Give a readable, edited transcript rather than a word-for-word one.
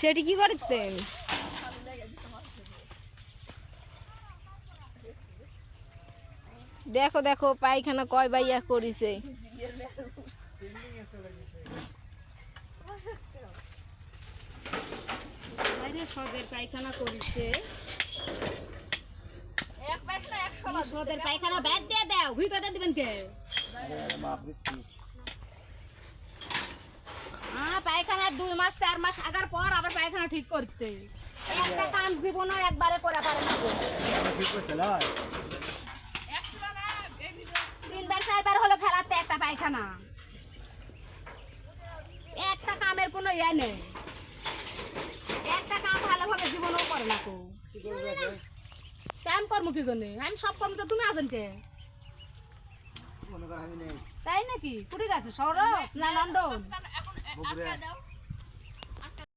সেটি কি করতে? দেখো দেখো পায়খানা কয় বাইয়া করিছে। সদের পায়খানা করিছে। সদের পায়খানা বাদ দিয়ে দাও, ভিতরে দিবেন কে? পায়খানা 2 মাস 4 মাস আগার পর আবার পায়খানা ঠিক করতে। একটা কাম জীবনও একবারে করে পারে না। 3বার 4বার হলো ফেলাতে একটা পায়খানা। একটা কামের কোনো ইয়ে নেই। একটা কাম ভালোভাবে জীবনও করে না তো। কাম কর্ম কি জন্য? আমি সব কর্ম তো তুমি আছেন কে? তাই নাকি? কুড়ি গেছে শহর না লন্ডন?